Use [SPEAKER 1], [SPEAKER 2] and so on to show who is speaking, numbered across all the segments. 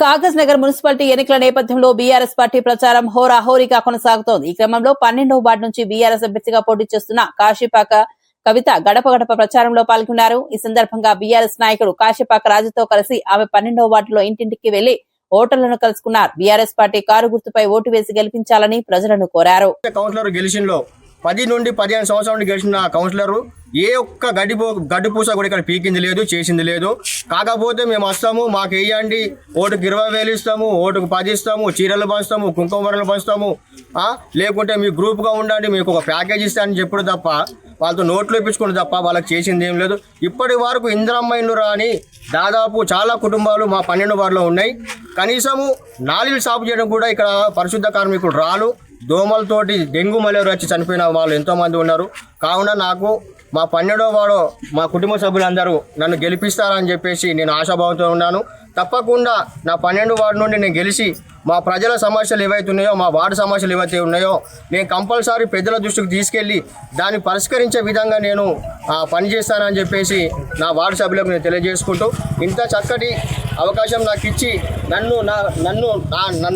[SPEAKER 1] Kagaz Nagar municipality ఎన్నికల నేపథ్యంలో BRS party ప్రచారం హోరాహోరీగా కొనసాగుతోంది. ఈ క్రమంలో 12వ వార్డు నుంచి బీఆర్ఎస్ అభ్యర్థిగా పోటీ చేస్తున్న కాశీపాక కవిత గడప గడప ప్రచారంలో పాల్గొన్నారు. ఈ సందర్భంగా బీఆర్ఎస్ నాయకుడు కాశీపాక రాజుతో కలిసి ఆమె 12వ వార్డులో ఇంటింటికి వెళ్లి ఓటర్లను కలుసుకున్నారు. బీఆర్ఎస్ పార్టీ కారు గుర్తుపై ఓటు వేసి గెలిపించాలని ప్రజలను కోరారు.
[SPEAKER 2] 10 నుండి 15 సంవత్సరాల నుండి గెలిచిన కౌన్సిలర్ ఏ ఒక్క గడ్డిపూస కూడా ఇక్కడ పీకింది లేదు, చేసింది లేదు. కాకపోతే మేము వస్తాము, మాకు వేయండి, ఓటుకు 20,000 ఇస్తాము, ఓటుకు 10 ఇస్తాము, చీరలు పంచుతాము, కుంకుమరలు పంచుతాము, లేకుంటే మీ గ్రూప్గా ఉండండి, మీకు ఒక ప్యాకేజ్ ఇస్తానని చెప్పడం తప్ప, వాళ్ళతో నోట్లు ఇప్పించుకోండి తప్ప వాళ్ళకి చేసింది ఏం లేదు. ఇప్పటి వరకు ఇందిరమ్మ ఇల్లు రాని దాదాపు చాలా కుటుంబాలు మా 12 వార్డులో ఉన్నాయి. కనీసము నాలుగు సాగు చేయడం కూడా ఇక్కడ పరిశుద్ధ కార్మికులు రాలు, దోమలతోటి డెంగ్యూ మలేరియా వచ్చి చనిపోయిన వాళ్ళు ఎంతోమంది ఉన్నారు. కావున నాకు మా 12వ వార్డు మా కుటుంబ సభ్యులందరూ నన్ను గెలిపిస్తారని చెప్పేసి నేను ఆశాభావంతో ఉన్నాను. తప్పకుండా నా 12వ వార్డు నుండి నేను గెలిచి మా ప్రజల సమస్యలు ఏవైతే ఉన్నాయో, మా వార్డు సమస్యలు ఏవైతే ఉన్నాయో నేను కంపల్సరీ పెద్దల దృష్టికి తీసుకెళ్ళి దాన్ని పరిష్కరించే విధంగా నేను పనిచేస్తానని చెప్పేసి నా వార్డు సభ్యులకు నేను తెలియజేసుకుంటూ, ఇంత చక్కటి అవకాశం నాకు ఇచ్చి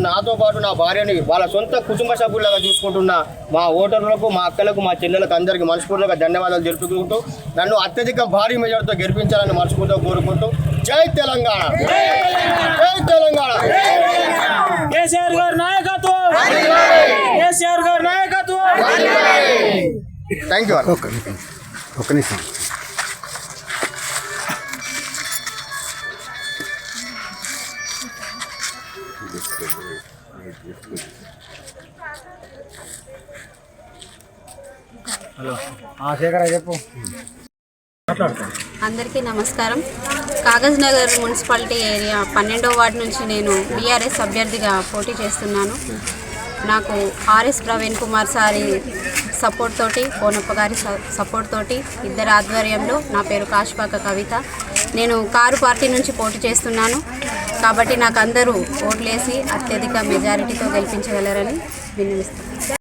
[SPEAKER 2] నాతో పాటు నా భార్యని వాళ్ళ సొంత కుటుంబ సభ్యులుగా చూసుకుంటున్న మా ఓటర్లకు, మా అక్కలకు, మా చెల్లెలకు అందరికీ మనస్ఫూర్తిగా ధన్యవాదాలు జరుపుకుంటూ నన్ను అత్యధిక భారీ మెజార్టీతో గెలిపించాలని మనస్ఫూర్తిగా కోరుకుంటూ జై తెలంగాణ, జై తెలంగాణ.
[SPEAKER 3] కేసీఆర్ గారి నాయకత్వం, కేసీఆర్ గారి నాయకత్వం.
[SPEAKER 2] Thank you.
[SPEAKER 4] ఒక్క నిమిషం.
[SPEAKER 5] అందరికీ నమస్కారం. కాగజ్ నగర్ మున్సిపాలిటీ ఏరియా 12వ వార్డు నుంచి నేను బీఆర్ఎస్ అభ్యర్థిగా పోటీ చేస్తున్నాను. నాకు ఆర్ఎస్ ప్రవీణ్ కుమార్ సారి సపోర్ట్ తోటి, కోనప్ప గారి సపోర్ట్ తోటి, ఇద్దరి ఆధ్వర్యంలో నా పేరు కాశీపాక కవిత. నేను కారు పార్టీ నుంచి పోటీ చేస్తున్నాను కాబట్టి నాకు అందరూ ఓట్లేసి అత్యధిక మెజారిటీతో గెలిపించగలరని విన్నవిస్తున్నాను.